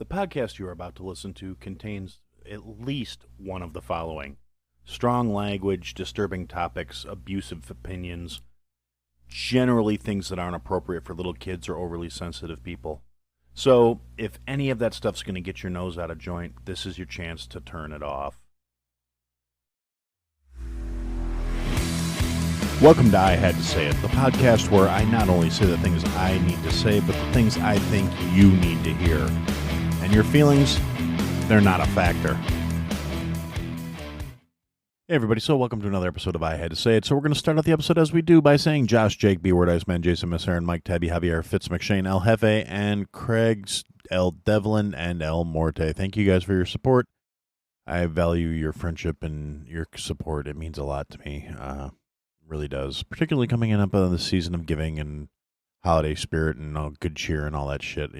The podcast you are about to listen to contains at least one of the following: strong language, disturbing topics, abusive opinions, generally things that aren't appropriate for little kids or overly sensitive people. So, if any of that stuff's going to get your nose out of joint, this is your chance to turn it off. Welcome to I Had to Say It, the podcast where I not only say the things I need to say, but the things I think you need to hear. And your feelings, they're not a factor. Hey everybody, so welcome to another episode of I Had to Say It. So we're going to start out the episode as we do by saying Josh, Jake, B Word, Iceman, Jason, Miss Aaron, Mike, Tabby, Javier, Fitz, McShane, El Jefe, and Craig's, El Devlin, and El Morte. Thank you guys for your support. I value your friendship and your support. It means a lot to me. Really does, particularly coming in up on the season of giving and holiday spirit and good cheer and all that shit.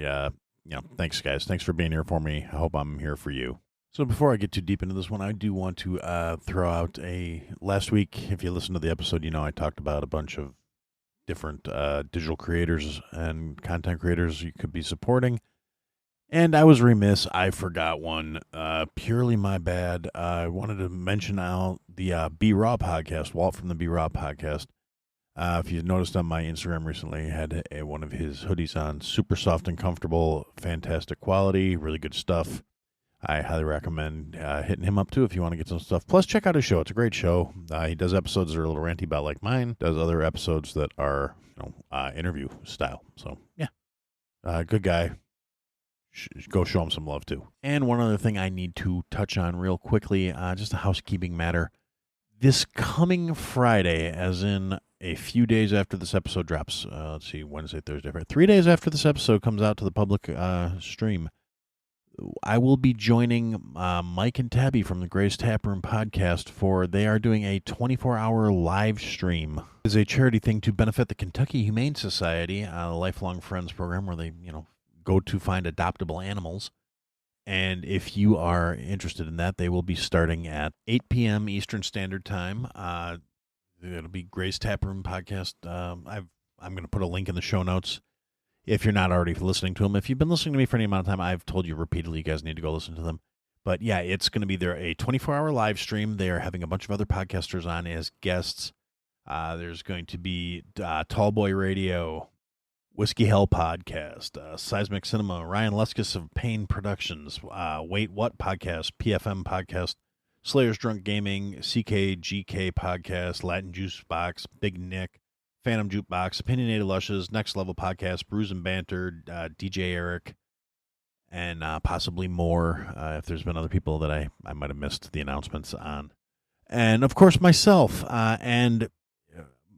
Yeah, thanks guys. Thanks for being here for me. I hope I'm here for you. So before I get too deep into this one, I do want to throw out last week, if you listened to the episode, I talked about a bunch of different digital creators and content creators you could be supporting. And I was remiss. I forgot one. Purely my bad. I wanted to mention out the Be Raw podcast, Walt from the Be Raw podcast. If you noticed on my Instagram recently, I had one of his hoodies on. Super soft and comfortable, fantastic quality, really good stuff. I highly recommend hitting him up too if you want to get some stuff. Plus, check out his show. It's a great show. He does episodes that are a little ranty about like mine. Does other episodes that are interview style. So, yeah. Good guy. Go show him some love too. And one other thing I need to touch on real quickly, just a housekeeping matter. This coming Friday, as in a few days after this episode drops, let's see, Wednesday, Thursday, Friday, 3 days after this episode comes out to the public stream, I will be joining Mike and Tabby from the Gray's Taproom podcast they are doing a 24-hour live stream. It's a charity thing to benefit the Kentucky Humane Society, a Lifelong Friends program where they, go to find adoptable animals. And if you are interested in that, they will be starting at 8 p.m. Eastern Standard Time. It'll be Gray's Taproom podcast. I'm going to put a link in the show notes if you're not already listening to them. If you've been listening to me for any amount of time, I've told you repeatedly you guys need to go listen to them. But yeah, it's going to be a 24-hour live stream. They are having a bunch of other podcasters on as guests. There's going to be Tallboy Radio, Whiskey Hell Podcast, Seismic Cinema, Ryan Leskus of Pain Productions, Wait What Podcast, PFM Podcast, Slayer's Drunk Gaming, CKGK Podcast, Latin Juice Box, Big Nick, Phantom Jukebox, Opinionated Lushes, Next Level Podcast, Brews and Banter, DJ Eric, and possibly more if there's been other people that I might have missed the announcements on. And, of course, myself. And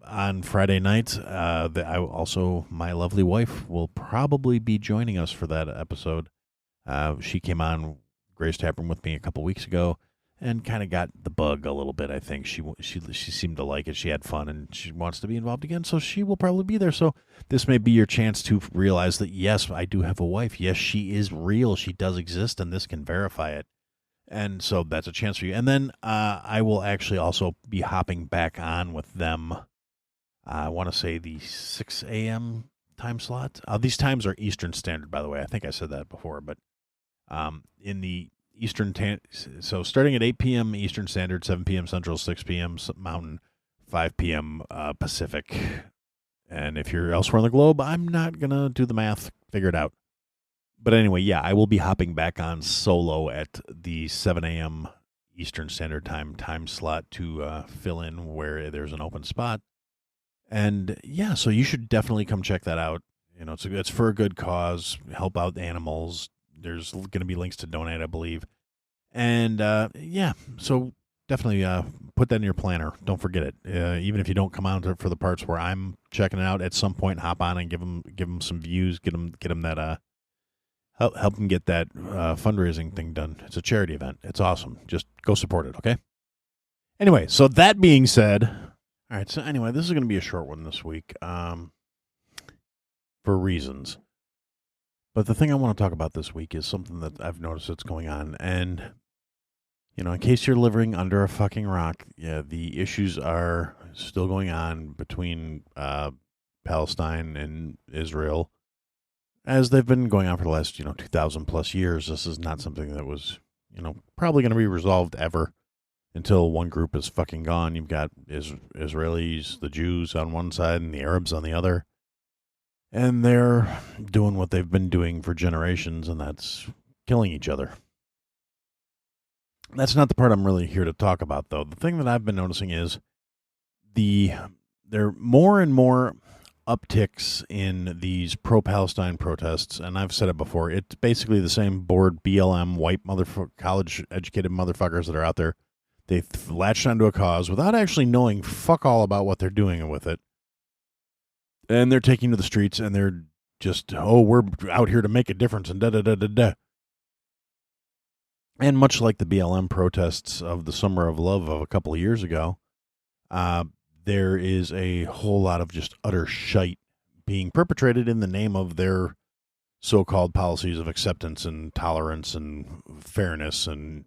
on Friday night, my lovely wife will probably be joining us for that episode. She came on Gray's Taproom with me a couple weeks ago and kind of got the bug a little bit. I think she seemed to like it. She had fun and she wants to be involved again, so she will probably be there. So this may be your chance to realize that, yes, I do have a wife. Yes, she is real. She does exist, and this can verify it. And so that's a chance for you. And then I will actually also be hopping back on with them. I want to say the 6 a.m. time slot. These times are Eastern Standard, by the way. I think I said that before, but in the Eastern, so starting at 8 p.m. Eastern Standard, 7 p.m. Central, 6 p.m. Mountain, 5 p.m. Pacific. And if you're elsewhere on the globe, I'm not going to do the math. Figure it out. But anyway, yeah, I will be hopping back on solo at the 7 a.m. Eastern Standard time slot to fill in where there's an open spot. And yeah, so you should definitely come check that out. It's for a good cause, help out animals. There's going to be links to donate, I believe. And yeah, so definitely put that in your planner. Don't forget it. Even if you don't come out for the parts where I'm checking it out, at some point hop on and give them some views, get them that help them get that fundraising thing done. It's a charity event. It's awesome. Just go support it, okay? Anyway, so that being said, all right, so anyway, this is going to be a short one this week for reasons. But the thing I want to talk about this week is something that I've noticed that's going on. And, in case you're living under a fucking rock, yeah, the issues are still going on between Palestine and Israel. as they've been going on for the last, 2,000 plus years. This is not something that was, probably going to be resolved ever until one group is fucking gone. You've got Israelis, the Jews on one side, and the Arabs on the other. And they're doing what they've been doing for generations, and that's killing each other. That's not the part I'm really here to talk about, though. The thing that I've been noticing is there are more and more upticks in these pro-Palestine protests, and I've said it before. It's basically the same bored BLM, white college-educated motherfuckers that are out there. They've latched onto a cause without actually knowing fuck all about what they're doing with it. And they're taking to the streets, and they're just, we're out here to make a difference, and da-da-da-da-da. And much like the BLM protests of the Summer of Love of a couple of years ago, there is a whole lot of just utter shite being perpetrated in the name of their so-called policies of acceptance and tolerance and fairness and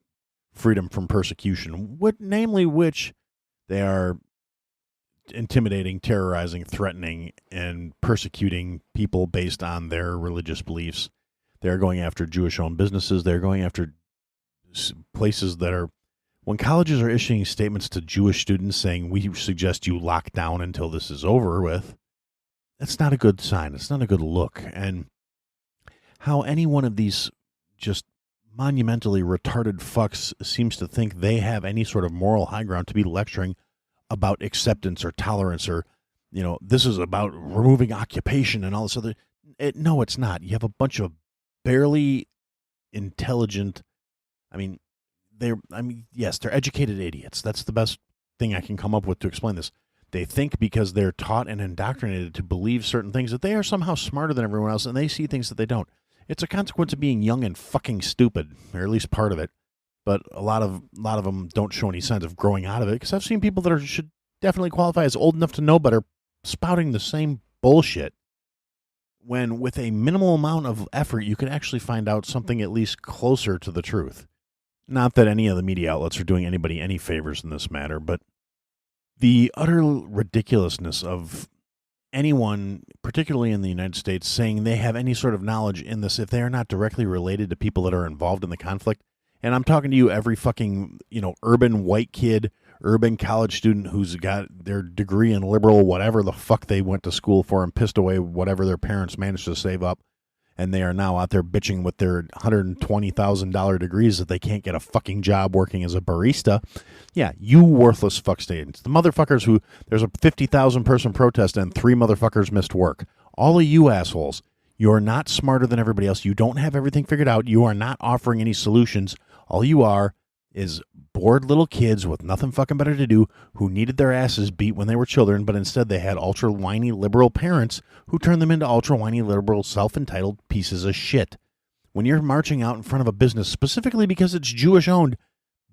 freedom from persecution, namely which they are intimidating, terrorizing, threatening, and persecuting people based on their religious beliefs. They're going after Jewish-owned businesses. They're going after places that are, when colleges are issuing statements to Jewish students saying, we suggest you lock down until this is over with, that's not a good sign. It's not a good look. And how any one of these just monumentally retarded fucks seems to think they have any sort of moral high ground to be lecturing about acceptance or tolerance or, this is about removing occupation and all this other. No, it's not. You have a bunch of barely intelligent, yes, they're educated idiots. That's the best thing I can come up with to explain this. They think because they're taught and indoctrinated to believe certain things that they are somehow smarter than everyone else, and they see things that they don't. It's a consequence of being young and fucking stupid, or at least part of it. But a lot of them don't show any signs of growing out of it, because I've seen people that should definitely qualify as old enough to know better spouting the same bullshit, when with a minimal amount of effort you could actually find out something at least closer to the truth. Not that any of the media outlets are doing anybody any favors in this matter, but the utter ridiculousness of anyone, particularly in the United States, saying they have any sort of knowledge in this if they are not directly related to people that are involved in the conflict. And I'm talking to you, every fucking, urban white kid, urban college student who's got their degree in liberal, whatever the fuck they went to school for, and pissed away whatever their parents managed to save up. And they are now out there bitching with their $120,000 degrees that they can't get a fucking job working as a barista. Yeah, you worthless fuck statements. The motherfuckers who, there's a 50,000 person protest and 3 motherfuckers missed work. All of you assholes, you're not smarter than everybody else. You don't have everything figured out. You are not offering any solutions. All you are is bored little kids with nothing fucking better to do who needed their asses beat when they were children, but instead they had ultra whiny liberal parents who turned them into ultra whiny liberal self-entitled pieces of shit. When you're marching out in front of a business specifically because it's Jewish owned,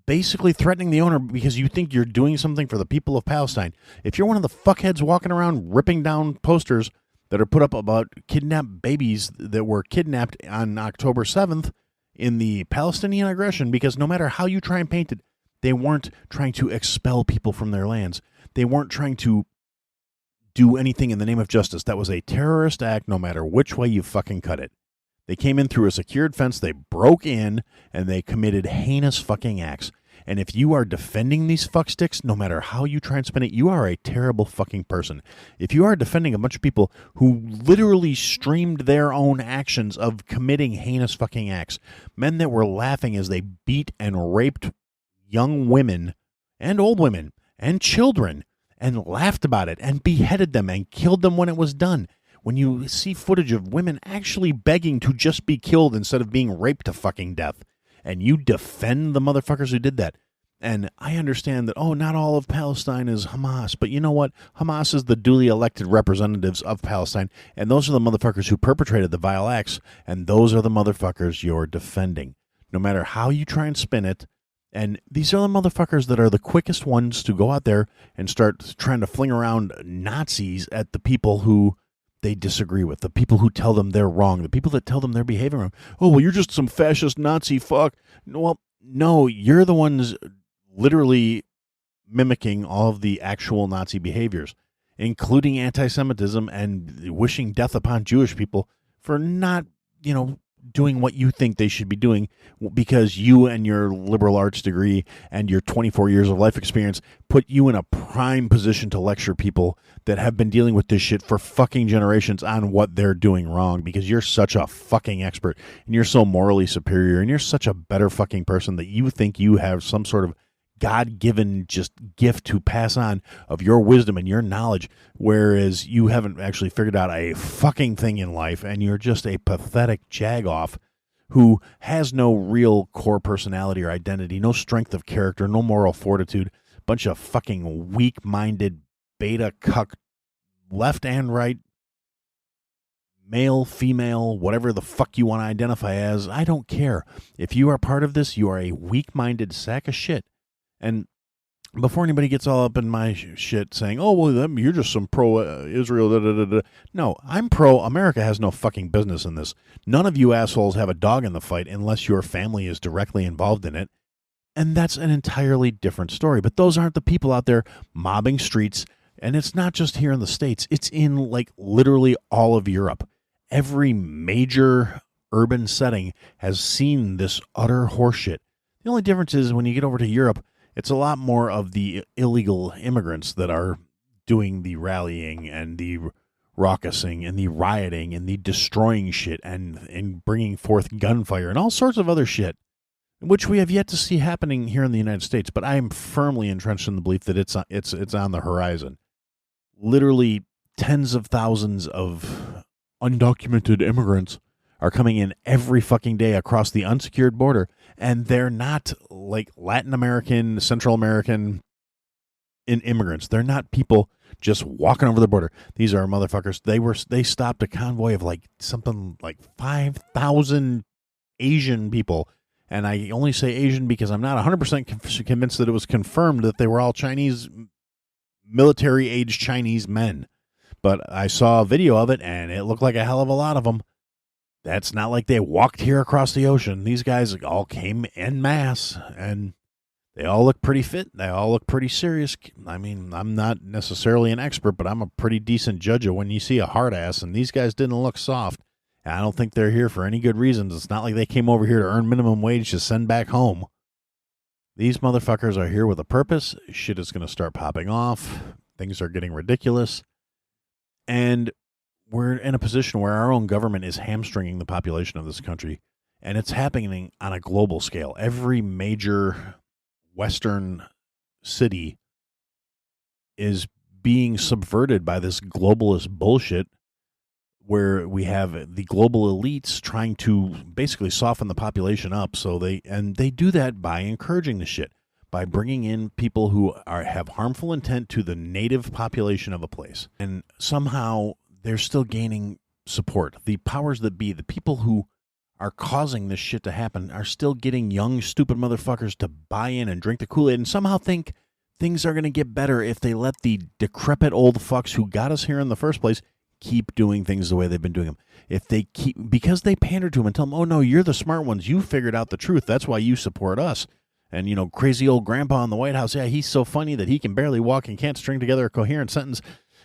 basically threatening the owner because you think you're doing something for the people of Palestine, if you're one of the fuckheads walking around ripping down posters that are put up about kidnapped babies that were kidnapped on October 7th in the Palestinian aggression, because no matter how you try and paint it, they weren't trying to expel people from their lands. They weren't trying to do anything in the name of justice. That was a terrorist act no matter which way you fucking cut it. They came in through a secured fence, they broke in, and they committed heinous fucking acts. And if you are defending these fucksticks, no matter how you try and spin it, you are a terrible fucking person. If you are defending a bunch of people who literally streamed their own actions of committing heinous fucking acts, men that were laughing as they beat and raped young women and old women and children and laughed about it and beheaded them and killed them when it was done. When you see footage of women actually begging to just be killed instead of being raped to fucking death, and you defend the motherfuckers who did that. And I understand that, not all of Palestine is Hamas, but you know what? Hamas is the duly elected representatives of Palestine, and those are the motherfuckers who perpetrated the vile acts, and those are the motherfuckers you're defending. No matter how you try and spin it, and these are the motherfuckers that are the quickest ones to go out there and start trying to fling around Nazis at the people who they disagree with, the people who tell them they're wrong, the people that tell them they're behaving wrong. Oh, well, you're just some fascist Nazi fuck. Well, no, you're the ones literally mimicking all of the actual Nazi behaviors, including anti-Semitism and wishing death upon Jewish people for not, doing what you think they should be doing because you and your liberal arts degree and your 24 years of life experience put you in a prime position to lecture people that have been dealing with this shit for fucking generations on what they're doing wrong, because you're such a fucking expert and you're so morally superior and you're such a better fucking person that you think you have some sort of God-given just gift to pass on of your wisdom and your knowledge, whereas you haven't actually figured out a fucking thing in life, and you're just a pathetic jagoff who has no real core personality or identity, no strength of character, no moral fortitude, bunch of fucking weak-minded beta cuck, left and right, male, female, whatever the fuck you want to identify as. I don't care. If you are part of this, you are a weak-minded sack of shit. And before anybody gets all up in my shit saying, oh, well, you're just some pro-Israel, da-da-da-da. No, I'm pro-America has no fucking business in this. None of you assholes have a dog in the fight unless your family is directly involved in it. And that's an entirely different story. But those aren't the people out there mobbing streets. And it's not just here in the States. It's in, like, literally all of Europe. Every major urban setting has seen this utter horseshit. The only difference is when you get over to Europe, it's a lot more of the illegal immigrants that are doing the rallying and the raucousing and the rioting and the destroying shit and bringing forth gunfire and all sorts of other shit, which we have yet to see happening here in the United States. But I am firmly entrenched in the belief that it's on the horizon. Literally tens of thousands of undocumented immigrants are coming in every fucking day across the unsecured border, and they're not like Latin American, Central American immigrants. They're not people just walking over the border. These are motherfuckers. They stopped a convoy of like something like 5,000 Asian people, and I only say Asian because I'm not 100% convinced that it was confirmed that they were all Chinese, military-age Chinese men. But I saw a video of it, and it looked like a hell of a lot of them. That's not like they walked here across the ocean. These guys all came en masse, and they all look pretty fit. They all look pretty serious. I mean, I'm not necessarily an expert, but I'm a pretty decent judge of when you see a hard ass, and these guys didn't look soft. And I don't think they're here for any good reasons. It's not like they came over here to earn minimum wage to send back home. These motherfuckers are here with a purpose. Shit is going to start popping off. Things are getting ridiculous. And we're in a position where our own government is hamstringing the population of this country, and it's happening on a global scale. Every major Western city is being subverted by this globalist bullshit, where we have the global elites trying to basically soften the population up. So they do that by encouraging the shit, by bringing in people who have harmful intent to the native population of a place, and somehow they're still gaining support. The powers that be, the people who are causing this shit to happen, are still getting young, stupid motherfuckers to buy in and drink the Kool-Aid and somehow think things are going to get better if they let the decrepit old fucks who got us here in the first place keep doing things the way they've been doing them. If they keep, because they pander to them and tell them, oh no, you're the smart ones, you figured out the truth, that's why you support us. And, crazy old grandpa in the White House, yeah, he's so funny that he can barely walk and can't string together a coherent sentence.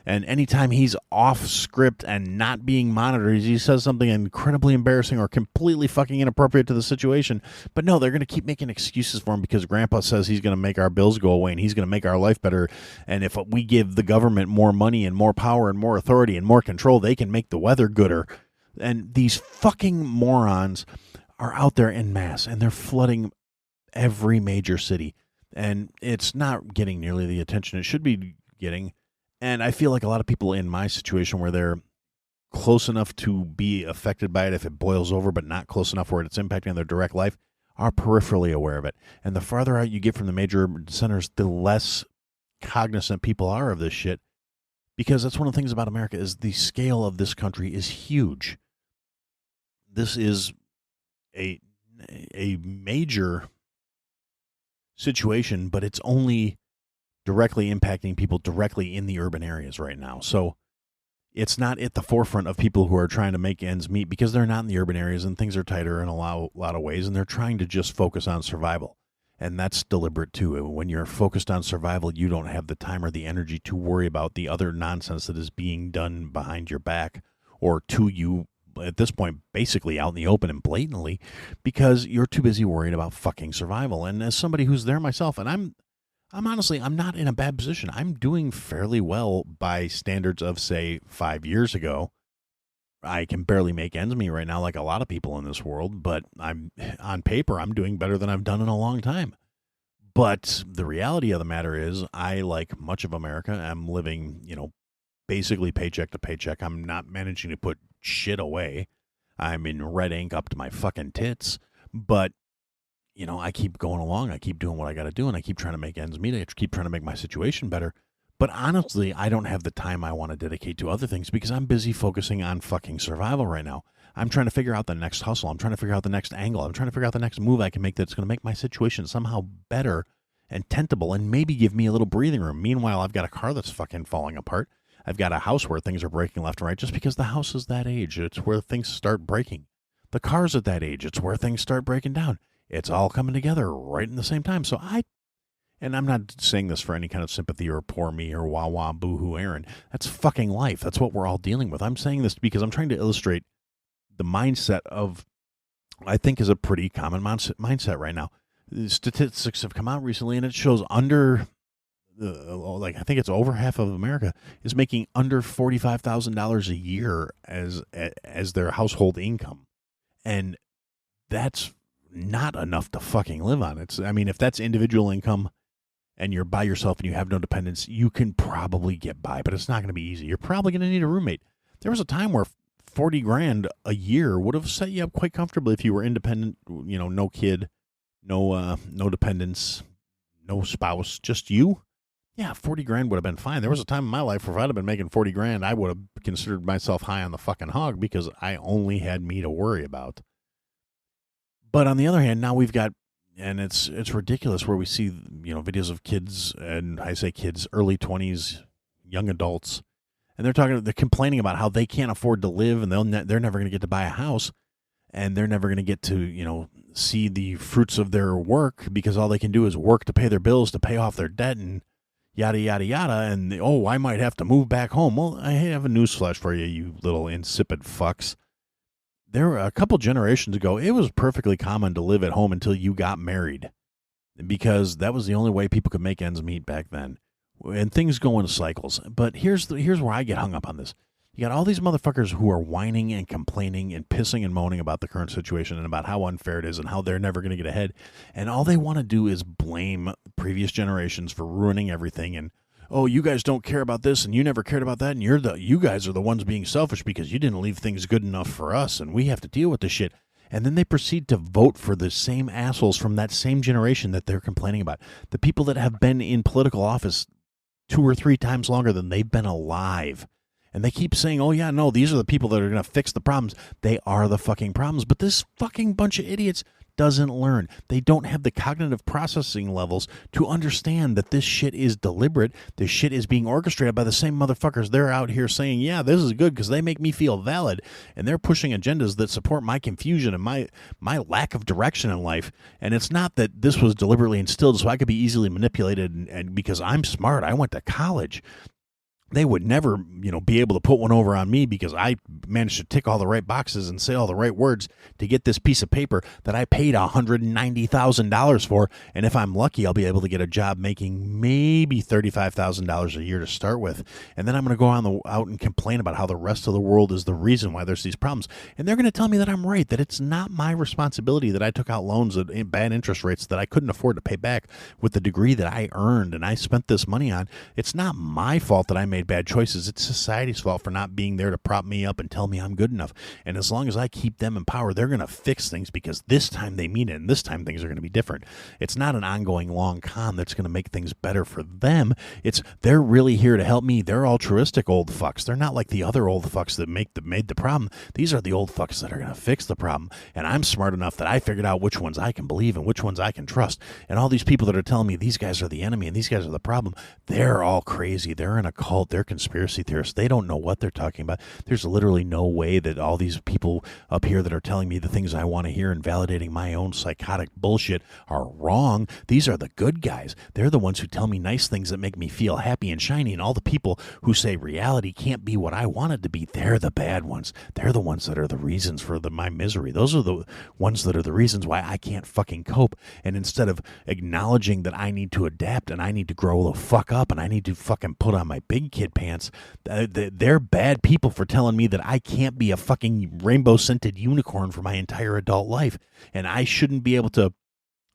And anytime he's off script and not being monitored, he says something incredibly embarrassing or completely fucking inappropriate to the situation. But no, they're going to keep making excuses for him because Grandpa says he's going to make our bills go away and he's going to make our life better. And if we give the government more money and more power and more authority and more control, they can make the weather gooder. And these fucking morons are out there en masse, and they're flooding every major city. And it's not getting nearly the attention it should be getting. And I feel like a lot of people in my situation where they're close enough to be affected by it if it boils over, but not close enough where it's impacting their direct life, are peripherally aware of it. And the farther out you get from the major centers, the less cognizant people are of this shit. Because that's one of the things about America is the scale of this country is huge. This is a major situation, but it's only directly impacting people directly in the urban areas right now. So it's not at the forefront of people who are trying to make ends meet because they're not in the urban areas and things are tighter in a lot of ways, and they're trying to just focus on survival. And that's deliberate too. When you're focused on survival, you don't have the time or the energy to worry about the other nonsense that is being done behind your back or to you at this point basically out in the open and blatantly because you're too busy worrying about fucking survival. And as somebody who's there myself, and I'm honestly, I'm not in a bad position. I'm doing fairly well by standards of, say, 5 years ago. I can barely make ends meet right now, like a lot of people in this world, but on paper, I'm doing better than I've done in a long time. But the reality of the matter is, I, like much of America, am living, basically paycheck to paycheck. I'm not managing to put shit away. I'm in red ink up to my fucking tits, but I keep going along. I keep doing what I got to do, and I keep trying to make ends meet. I keep trying to make my situation better. But honestly, I don't have the time I want to dedicate to other things because I'm busy focusing on fucking survival right now. I'm trying to figure out the next hustle. I'm trying to figure out the next angle. I'm trying to figure out the next move I can make that's going to make my situation somehow better and tentable and maybe give me a little breathing room. Meanwhile, I've got a car that's fucking falling apart. I've got a house where things are breaking left and right just because the house is that age. It's where things start breaking. The car's at that age. It's where things start breaking down. It's all coming together right in the same time. So and I'm not saying this for any kind of sympathy or poor me or wah wah boo hoo Aaron. That's fucking life. That's what we're all dealing with. I'm saying this because I'm trying to illustrate the mindset of, I think, is a pretty common mindset right now. The statistics have come out recently, and it shows I think it's over half of America is making under $45,000 a year as their household income, and that's not enough to fucking live on. If that's individual income and you're by yourself and you have no dependents, you can probably get by, but it's not going to be easy. You're probably going to need a roommate. There was a time where 40 grand a year would have set you up quite comfortably if you were independent, no kid, no dependents, no spouse, just you. Yeah, 40 grand would have been fine. There was a time in my life where if I'd have been making 40 grand, I would have considered myself high on the fucking hog because I only had me to worry about. But on the other hand, now we've got, and it's ridiculous where we see, videos of kids, and I say kids, early 20s, young adults, and they're complaining about how they can't afford to live, and they're never going to get to buy a house, and they're never going to get to, see the fruits of their work because all they can do is work to pay their bills, to pay off their debt, and yada, yada, yada, and, I might have to move back home. Well, I have a newsflash for you, you little insipid fucks. There were a couple generations ago, it was perfectly common to live at home until you got married because that was the only way people could make ends meet back then. And things go in cycles. But here's where I get hung up on this. You got all these motherfuckers who are whining and complaining and pissing and moaning about the current situation and about how unfair it is and how they're never going to get ahead. And all they want to do is blame previous generations for ruining everything and, oh, you guys don't care about this, and you never cared about that, and you guys are the ones being selfish because you didn't leave things good enough for us, and we have to deal with this shit. And then they proceed to vote for the same assholes from that same generation that they're complaining about. The people that have been in political office 2 or 3 times longer than they've been alive. And they keep saying, oh, yeah, no, these are the people that are going to fix the problems. They are the fucking problems. But this fucking bunch of idiots doesn't learn. They don't have the cognitive processing levels to understand that this shit is deliberate. This shit is being orchestrated by the same motherfuckers. They're out here saying, yeah, this is good because they make me feel valid. And they're pushing agendas that support my confusion and my lack of direction in life. And it's not that this was deliberately instilled so I could be easily manipulated and because I'm smart. I went to college. They would never, be able to put one over on me because I managed to tick all the right boxes and say all the right words to get this piece of paper that I paid $190,000 for. And if I'm lucky, I'll be able to get a job making maybe $35,000 a year to start with. And then I'm going to go out and complain about how the rest of the world is the reason why there's these problems. And they're going to tell me that I'm right, that it's not my responsibility that I took out loans at bad interest rates that I couldn't afford to pay back with the degree that I earned and I spent this money on. It's not my fault that I made bad choices. It's society's fault for not being there to prop me up and tell me I'm good enough. And as long as I keep them in power, they're going to fix things because this time they mean it and this time things are going to be different. It's not an ongoing long con that's going to make things better for them. They're really here to help me. They're altruistic old fucks. They're not like the other old fucks that made the problem. These are the old fucks that are going to fix the problem. And I'm smart enough that I figured out which ones I can believe and which ones I can trust. And all these people that are telling me these guys are the enemy and these guys are the problem, they're all crazy. They're in a cult. They're conspiracy theorists. They don't know what they're talking about. There's literally no way that all these people up here that are telling me the things I want to hear and validating my own psychotic bullshit are wrong. These are the good guys. They're the ones who tell me nice things that make me feel happy and shiny, and all the people who say reality can't be what I want it to be, they're the bad ones. They're the ones that are the reasons for my misery. Those are the ones that are the reasons why I can't fucking cope. And instead of acknowledging that I need to adapt and I need to grow the fuck up and I need to fucking put on my big kid pants, they're bad people for telling me that I can't be a fucking rainbow-scented unicorn for my entire adult life. And I shouldn't be able to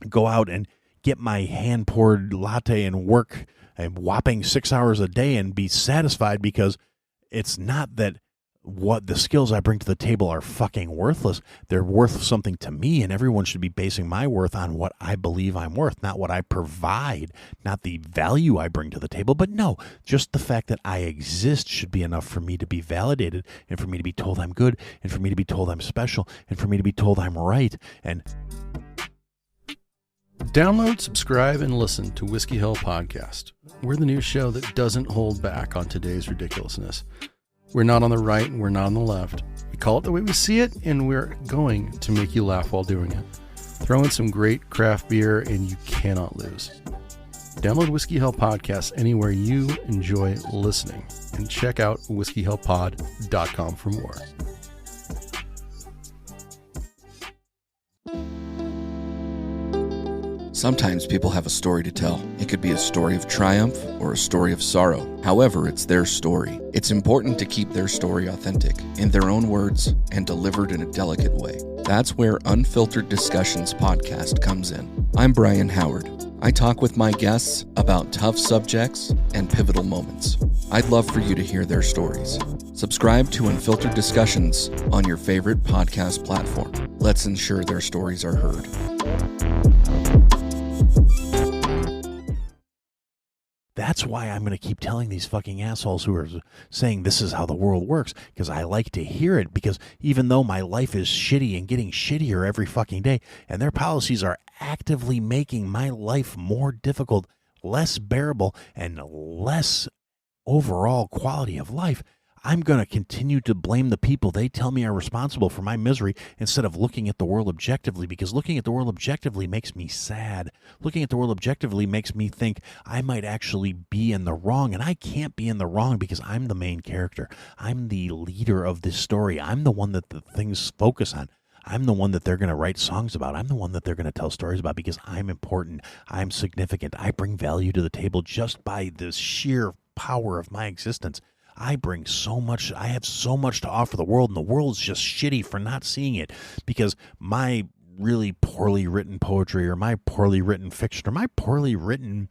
go out and get my hand-poured latte and work a whopping 6 hours a day and be satisfied, because it's not that what the skills I bring to the table are fucking worthless. They're worth something to me, and everyone should be basing my worth on what I believe I'm worth, not what I provide, not the value I bring to the table. But no, just the fact that I exist should be enough for me to be validated, and for me to be told I'm good, and for me to be told I'm special, and for me to be told I'm right. And download, subscribe, and listen to Whiskey Hill Podcast. We're the new show that doesn't hold back on today's ridiculousness. We're not on the right and we're not on the left. We call it the way we see it, and we're going to make you laugh while doing it. Throw in some great craft beer and you cannot lose. Download Whiskey Hill Podcast anywhere you enjoy listening, and check out whiskeyhillpod.com for more. Sometimes people have a story to tell. It could be a story of triumph or a story of sorrow. However, it's their story. It's important to keep their story authentic, in their own words, and delivered in a delicate way. That's where Unfiltered Discussions podcast comes in. I'm Brian Howard. I talk with my guests about tough subjects and pivotal moments. I'd love for you to hear their stories. Subscribe to Unfiltered Discussions on your favorite podcast platform. Let's ensure their stories are heard. that's why I'm going to keep telling these fucking assholes who are saying this is how the world works, because I like to hear it, because even though my life is shitty and getting shittier every fucking day, and their policies are actively making my life more difficult, less bearable, and less overall quality of life, I'm going to continue to blame the people they tell me are responsible for my misery instead of looking at the world objectively, because looking at the world objectively makes me sad. Looking at the world objectively makes me think I might actually be in the wrong, and I can't be in the wrong because I'm the main character. I'm the leader of this story. I'm the one that the things focus on. I'm the one that they're going to write songs about. I'm the one that they're going to tell stories about because I'm important. I'm significant. I bring value to the table just by the sheer power of my existence. I bring so much, I have so much to offer the world, and the world's just shitty for not seeing it because my really poorly written poetry or my poorly written fiction or my poorly written,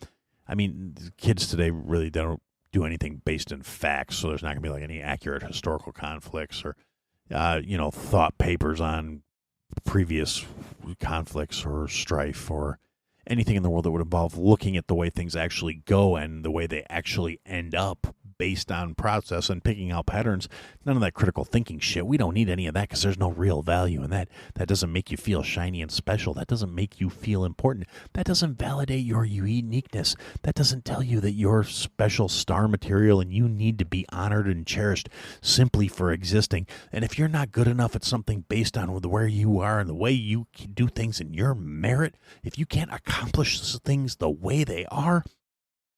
I mean, kids today really don't do anything based in facts, so there's not going to be like any accurate historical conflicts or, thought papers on previous conflicts or strife or anything in the world that would involve looking at the way things actually go and the way they actually end up based on process and picking out patterns. None of that critical thinking shit. We don't need any of that because there's no real value in that. That doesn't make you feel shiny and special. That doesn't make you feel important. That doesn't validate your uniqueness. That doesn't tell you that you're special star material and you need to be honored and cherished simply for existing. And if you're not good enough at something based on where you are and the way you do things in your merit, if you can't accomplish things the way they are,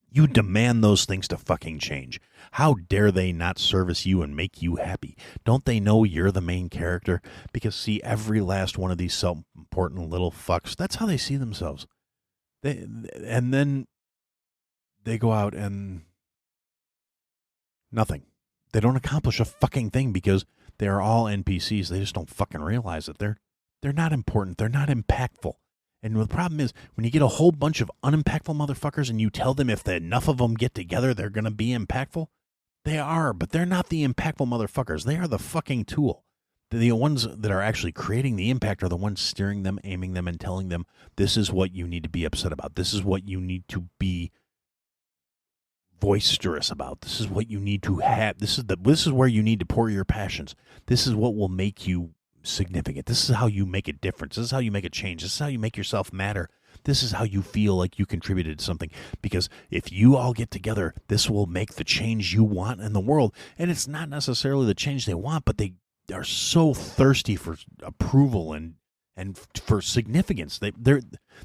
you demand those things to fucking change. How dare they not service you and make you happy? Don't they know you're the main character? Because, see, every last one of these self-important little fucks, that's how they see themselves. And then they go out and nothing. They don't accomplish a fucking thing because they're all NPCs. They just don't fucking realize it. They're not important. They're not impactful. And the problem is, when you get a whole bunch of unimpactful motherfuckers and you tell them if enough of them get together, they're going to be impactful, they are, but they're not the impactful motherfuckers. They are the fucking tool. The ones that are actually creating the impact are the ones steering them, aiming them, and telling them, this is what you need to be upset about. This is what you need to be boisterous about. This is what you need to have. This is where you need to pour your passions. This is what will make you significant. This is how you make a difference. This is how you make a change. This is how you make yourself matter. This is how you feel like you contributed to something. Because if you all get together, this will make the change you want in the world. And it's not necessarily the change they want, but they are so thirsty for approval and for significance.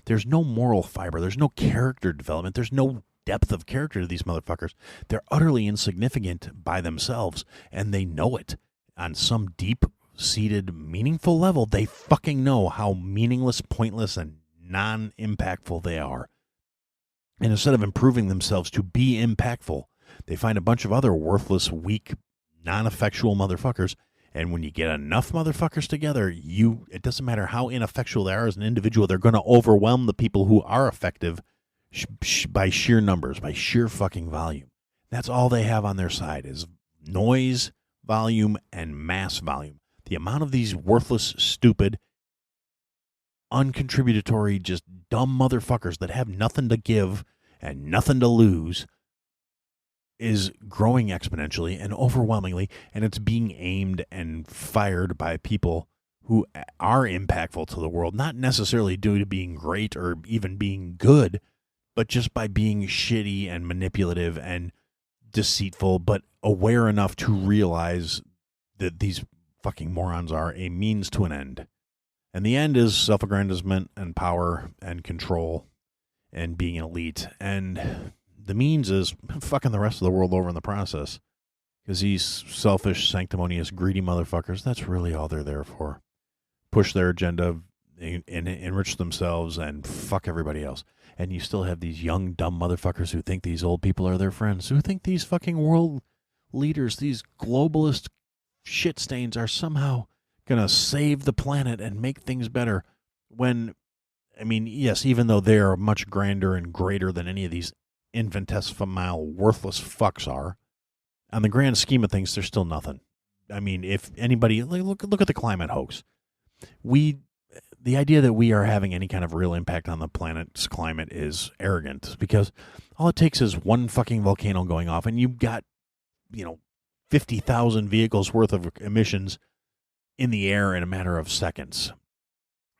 There's no moral fiber. There's no character development. There's no depth of character to these motherfuckers. They're utterly insignificant by themselves, and they know it. On some deep-seated, meaningful level, they fucking know how meaningless, pointless, and non-impactful they are. And instead of improving themselves to be impactful, they find a bunch of other worthless, weak, non-effectual motherfuckers. And when you get enough motherfuckers together, it doesn't matter how ineffectual they are as an individual, they're going to overwhelm the people who are effective by sheer numbers, by sheer fucking volume. That's all they have on their side is noise, volume, and mass volume. The amount of these worthless, stupid, uncontributory, just dumb motherfuckers that have nothing to give and nothing to lose is growing exponentially and overwhelmingly, and it's being aimed and fired by people who are impactful to the world, not necessarily due to being great or even being good, but just by being shitty and manipulative and deceitful, but aware enough to realize that these fucking morons are a means to an end. And the end is self-aggrandizement and power and control and being an elite. And the means is fucking the rest of the world over in the process. Because these selfish, sanctimonious, greedy motherfuckers, that's really all they're there for. Push their agenda and enrich themselves and fuck everybody else. And you still have these young, dumb motherfuckers who think these old people are their friends, who think these fucking world leaders, these globalist shit stains are somehow going to save the planet and make things better. When, I mean, yes, even though they are much grander and greater than any of these infinitesimal, worthless fucks are, on the grand scheme of things, they're still nothing. I mean, if anybody, look at the climate hoax. The idea that we are having any kind of real impact on the planet's climate is arrogant, because all it takes is one fucking volcano going off, and you've got, 50,000 vehicles worth of emissions in the air in a matter of seconds.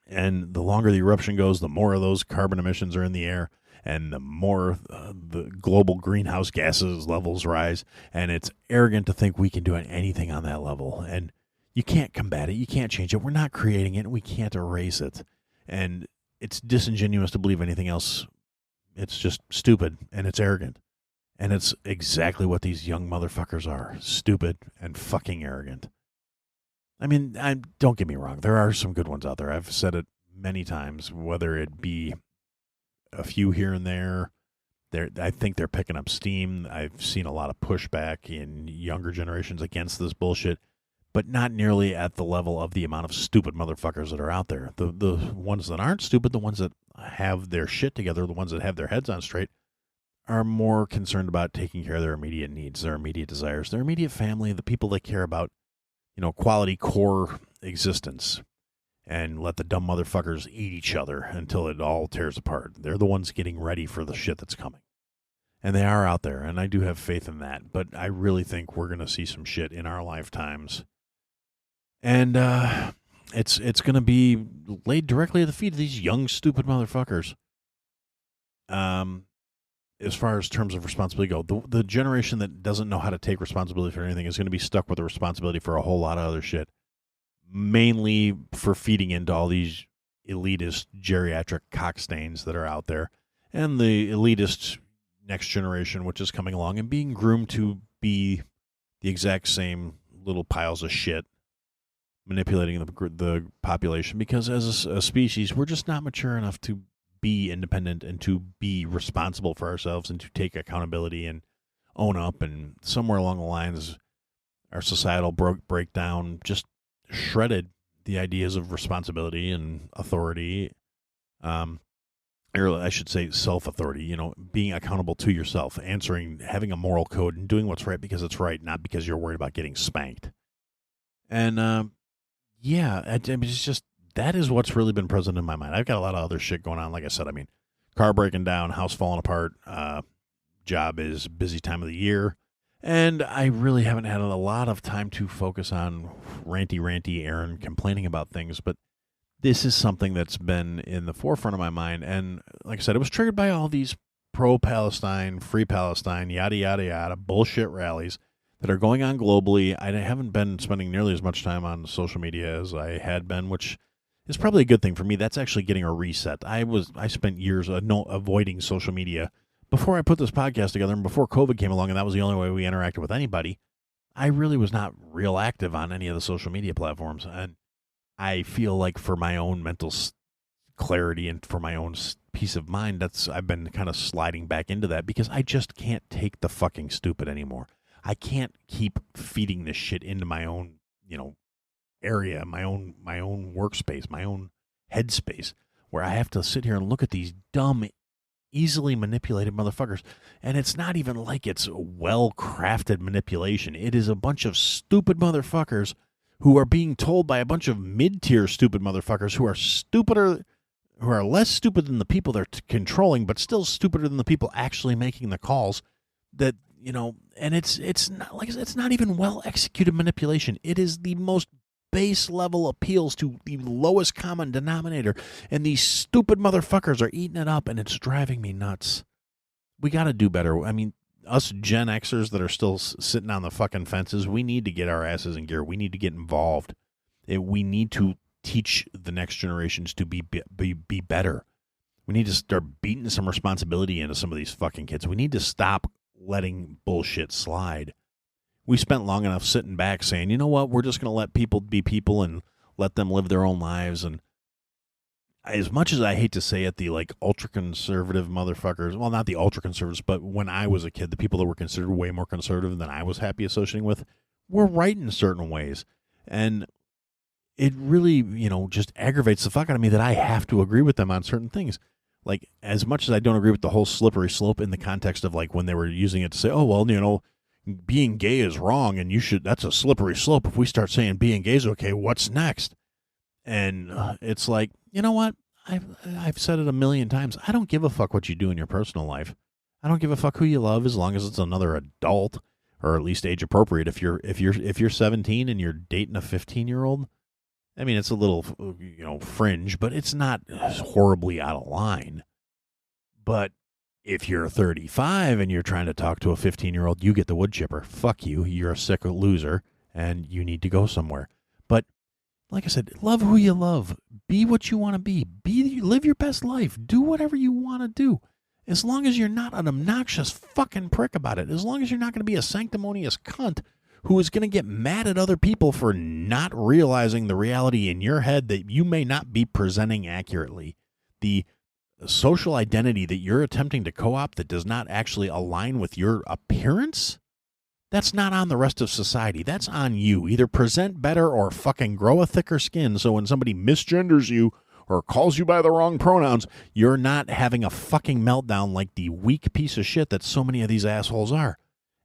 And the longer the eruption goes, the more of those carbon emissions are in the air, and the more the global greenhouse gases levels rise. And it's arrogant to think we can do anything on that level. And you can't combat it. You can't change it. We're not creating it. We can't erase it. And it's disingenuous to believe anything else. It's just stupid, and it's arrogant. And it's exactly what these young motherfuckers are. Stupid and fucking arrogant. I mean, don't get me wrong. There are some good ones out there. I've said it many times, whether it be a few here and there. I think they're picking up steam. I've seen a lot of pushback in younger generations against this bullshit, but not nearly at the level of the amount of stupid motherfuckers that are out there. The ones that aren't stupid, the ones that have their shit together, the ones that have their heads on straight, are more concerned about taking care of their immediate needs, their immediate desires, their immediate family, the people they care about, quality core existence, and let the dumb motherfuckers eat each other until it all tears apart. They're the ones getting ready for the shit that's coming. And they are out there, and I do have faith in that, but I really think we're going to see some shit in our lifetimes. And it's going to be laid directly at the feet of these young, stupid motherfuckers. As far as terms of responsibility go, the generation that doesn't know how to take responsibility for anything is going to be stuck with the responsibility for a whole lot of other shit, mainly for feeding into all these elitist geriatric cockstains that are out there, and the elitist next generation, which is coming along and being groomed to be the exact same little piles of shit, manipulating the population, because as a species, we're just not mature enough to be independent and to be responsible for ourselves and to take accountability and own up. And somewhere along the lines, our societal breakdown just shredded the ideas of responsibility and authority, or I should say self-authority, being accountable to yourself, having a moral code and doing what's right because it's right, not because you're worried about getting spanked. And it's just, that is what's really been present in my mind. I've got a lot of other shit going on. Like I said, car breaking down, house falling apart, job is busy time of the year. And I really haven't had a lot of time to focus on ranty Aaron complaining about things. But this is something that's been in the forefront of my mind. And like I said, it was triggered by all these pro-Palestine, free Palestine, yada, yada, yada, bullshit rallies that are going on globally. I haven't been spending nearly as much time on social media as I had been, which is probably a good thing for me. That's actually getting a reset. I spent years avoiding social media before I put this podcast together and before COVID came along, and that was the only way we interacted with anybody. I really was not real active on any of the social media platforms, and I feel like for my own mental clarity and for my own peace of mind, I've been kind of sliding back into that because I just can't take the fucking stupid anymore. I can't keep feeding this shit into my own, area, my own workspace, my own headspace, where I have to sit here and look at these dumb, easily manipulated motherfuckers. And it's not even like it's well-crafted manipulation. It is a bunch of stupid motherfuckers who are being told by a bunch of mid-tier stupid motherfuckers who are less stupid than the people they're controlling, but still stupider than the people actually making the calls. That, and it's not like it's not even well-executed manipulation. It is the most base level appeals to the lowest common denominator, and these stupid motherfuckers are eating it up, and it's driving me nuts. We got to do better. I mean, us Gen Xers that are still sitting on the fucking fences, we need to get our asses in gear. We need to get involved. We need to teach the next generations to be better. We need to start beating some responsibility into some of these fucking kids. We need to stop letting bullshit slide. We spent long enough sitting back saying, you know what, we're just going to let people be people and let them live their own lives. And as much as I hate to say it, the ultra-conservative motherfuckers, well, not the ultra-conservatives, but when I was a kid, the people that were considered way more conservative than I was happy associating with were right in certain ways. And it really, just aggravates the fuck out of me that I have to agree with them on certain things. Like, as much as I don't agree with the whole slippery slope in the context of when they were using it to say, oh, well, being gay is wrong and that's a slippery slope. If we start saying being gay is okay, what's next? And it's like, you know what? I've said it a million times. I don't give a fuck what you do in your personal life. I don't give a fuck who you love as long as it's another adult, or at least age appropriate. If you're 17 and you're dating a 15-year-old, I mean, it's a little, fringe, but it's not horribly out of line. But if you're 35 and you're trying to talk to a 15-year-old, you get the wood chipper. Fuck you. You're a sick loser, and you need to go somewhere. But like I said, love who you love. Be what you want to be. Live your best life. Do whatever you want to do. As long as you're not an obnoxious fucking prick about it. As long as you're not going to be a sanctimonious cunt who is going to get mad at other people for not realizing the reality in your head that you may not be presenting accurately. The social identity that you're attempting to co-opt that does not actually align with your appearance, that's not on the rest of society. That's on you. Either present better or fucking grow a thicker skin so when somebody misgenders you or calls you by the wrong pronouns, you're not having a fucking meltdown like the weak piece of shit that so many of these assholes are.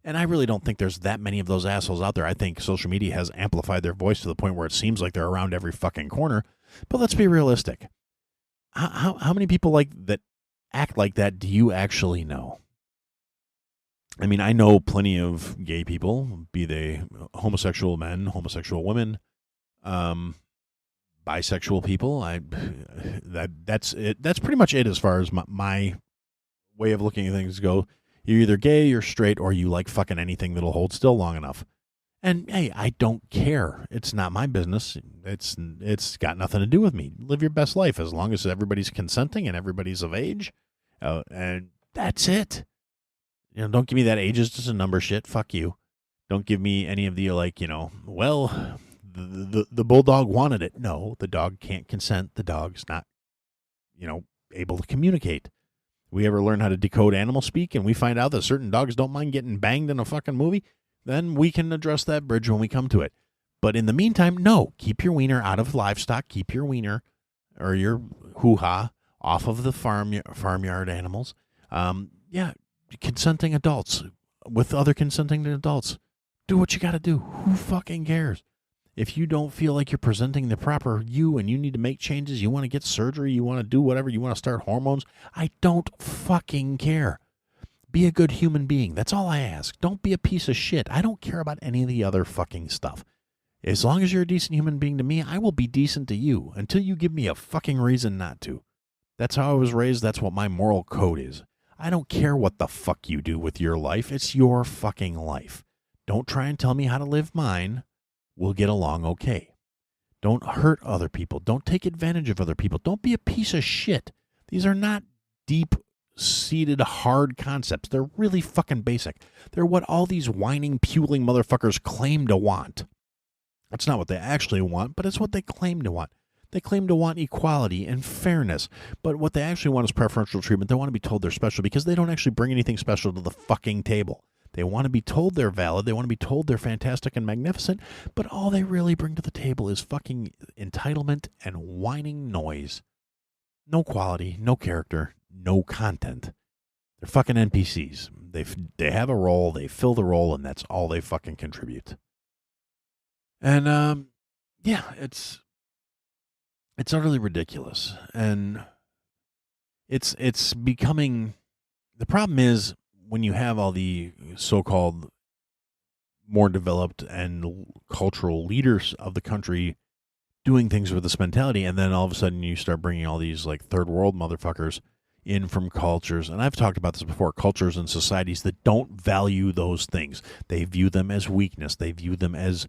And I really don't think there's that many of those assholes out there. I think social media has amplified their voice to the point where it seems like they're around every fucking corner. But let's be realistic. How many people that act like that do you actually know? I mean, I know plenty of gay people, be they homosexual men, homosexual women, bisexual people. That's it. That's pretty much it as far as my way of looking at things go. You're either gay, you're straight, or you like fucking anything that'll hold still long enough. And hey, I don't care. It's not my business. It's got nothing to do with me. Live your best life as long as everybody's consenting and everybody's of age, and that's it. Don't give me that age is just a number shit. Fuck you. Don't give me any of the well, the bulldog wanted it. No, the dog can't consent. The dog's not, able to communicate. We ever learn how to decode animal speak and we find out that certain dogs don't mind getting banged in a fucking movie, then we can address that bridge when we come to it. But in the meantime, no, keep your wiener out of livestock. Keep your wiener or your hoo-ha off of the farmyard animals. Consenting adults with other consenting adults. Do what you got to do. Who fucking cares? If you don't feel like you're presenting the proper you and you need to make changes, you want to get surgery, you want to do whatever, you want to start hormones, I don't fucking care. Be a good human being. That's all I ask. Don't be a piece of shit. I don't care about any of the other fucking stuff. As long as you're a decent human being to me, I will be decent to you until you give me a fucking reason not to. That's how I was raised. That's what my moral code is. I don't care what the fuck you do with your life. It's your fucking life. Don't try and tell me how to live mine. We'll get along okay. Don't hurt other people. Don't take advantage of other people. Don't be a piece of shit. These are not deep-seated, hard concepts. They're really fucking basic. They're what all these whining, puling motherfuckers claim to want. That's not what they actually want, but it's what they claim to want. They claim to want equality and fairness, but what they actually want is preferential treatment. They want to be told they're special because they don't actually bring anything special to the fucking table. They want to be told they're valid. They want to be told they're fantastic and magnificent, but all they really bring to the table is fucking entitlement and whining noise. No quality, no character, no content. They're fucking NPCs. They have a role, they fill the role, and that's all they fucking contribute. And, yeah, it's utterly ridiculous. And it's becoming, the problem is when you have all the so-called more developed and cultural leaders of the country doing things with this mentality, and then all of a sudden you start bringing all these like third world motherfuckers in from cultures, and I've talked about this before, cultures and societies that don't value those things. They view them as weakness. They view them as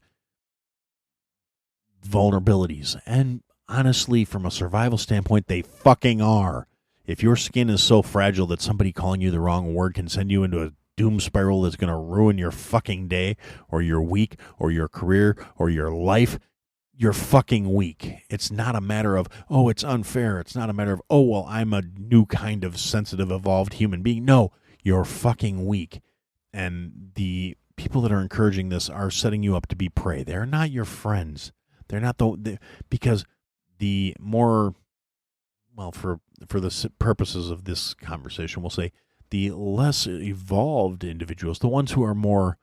vulnerabilities. And honestly, from a survival standpoint, they fucking are. If your skin is so fragile that somebody calling you the wrong word can send you into a doom spiral that's going to ruin your fucking day or your week or your career or your life, you're fucking weak. It's not a matter of, oh, it's unfair. It's not a matter of, oh, well, I'm a new kind of sensitive, evolved human being. No, you're fucking weak. And the people that are encouraging this are setting you up to be prey. They're not your friends. They're not because the more, well, for the purposes of this conversation, we'll say the less evolved individuals, the ones who are more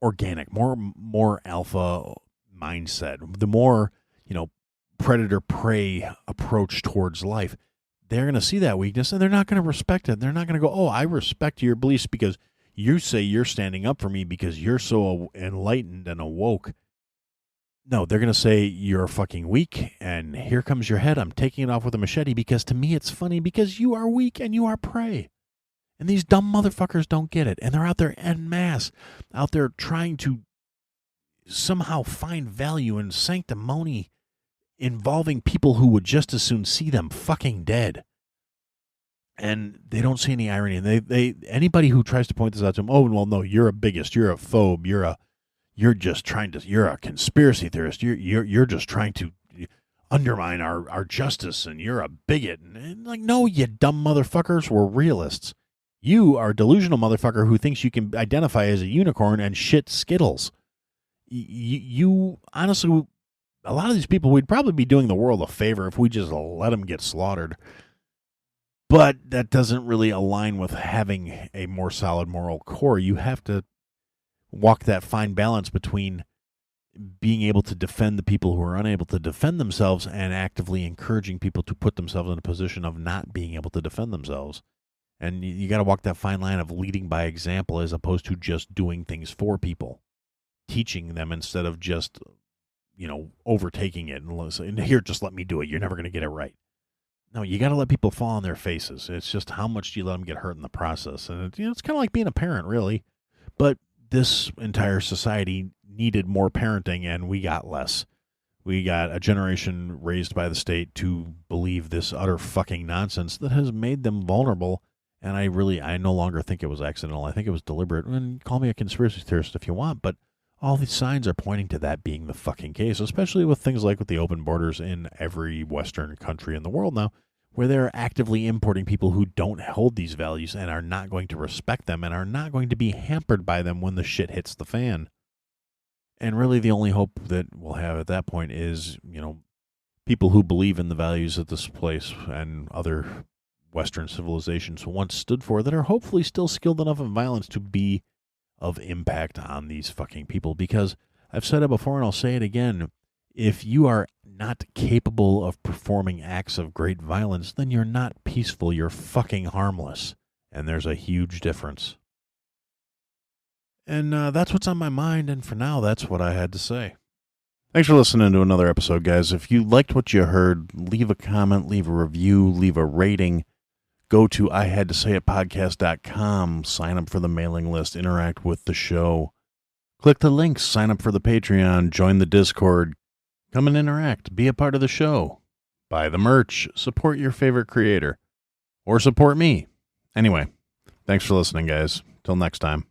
organic, more alpha mindset, the more, predator-prey approach towards life, they're going to see that weakness and they're not going to respect it. They're not going to go, oh, I respect your beliefs because you say you're standing up for me because you're so enlightened and awoke. No, they're going to say you're fucking weak and here comes your head. I'm taking it off with a machete because to me it's funny because you are weak and you are prey. And these dumb motherfuckers don't get it. And they're out there en masse, out there trying to somehow find value in sanctimony involving people who would just as soon see them fucking dead. And they don't see any irony. And they anybody who tries to point this out to them, oh, well, no, you're a bigot, you're a phobe, you're a conspiracy theorist, you're just trying to undermine our justice, and you're a bigot. And like, no, you dumb motherfuckers, we're realists. You are a delusional motherfucker who thinks you can identify as a unicorn and shit Skittles. You honestly, a lot of these people, we'd probably be doing the world a favor if we just let them get slaughtered. But that doesn't really align with having a more solid moral core. You have to walk that fine balance between being able to defend the people who are unable to defend themselves and actively encouraging people to put themselves in a position of not being able to defend themselves. And you got to walk that fine line of leading by example as opposed to just doing things for people, teaching them instead of just, overtaking it and here, just let me do it. You're never going to get it right. No, you got to let people fall on their faces. It's just how much do you let them get hurt in the process? And it's kind of like being a parent, really. But this entire society needed more parenting, and we got less. We got a generation raised by the state to believe this utter fucking nonsense that has made them vulnerable. And I no longer think it was accidental. I think it was deliberate. And call me a conspiracy theorist if you want, but all these signs are pointing to that being the fucking case, especially with things like with the open borders in every Western country in the world now, where they're actively importing people who don't hold these values and are not going to respect them and are not going to be hampered by them when the shit hits the fan. And really the only hope that we'll have at that point is, people who believe in the values that this place and other Western civilizations once stood for that are hopefully still skilled enough in violence to be of impact on these fucking people. Because I've said it before and I'll say it again, if you are not capable of performing acts of great violence, then you're not peaceful, you're fucking harmless. And there's a huge difference. And that's what's on my mind, and for now, that's what I had to say. Thanks for listening to another episode, guys. If you liked what you heard, leave a comment, leave a review, leave a rating. Go to ihadtosayitpodcast.com, sign up for the mailing list, interact with the show. Click the links, sign up for the Patreon, join the Discord. Come and interact, be a part of the show. Buy the merch, support your favorite creator. Or support me. Anyway, thanks for listening, guys. Till next time.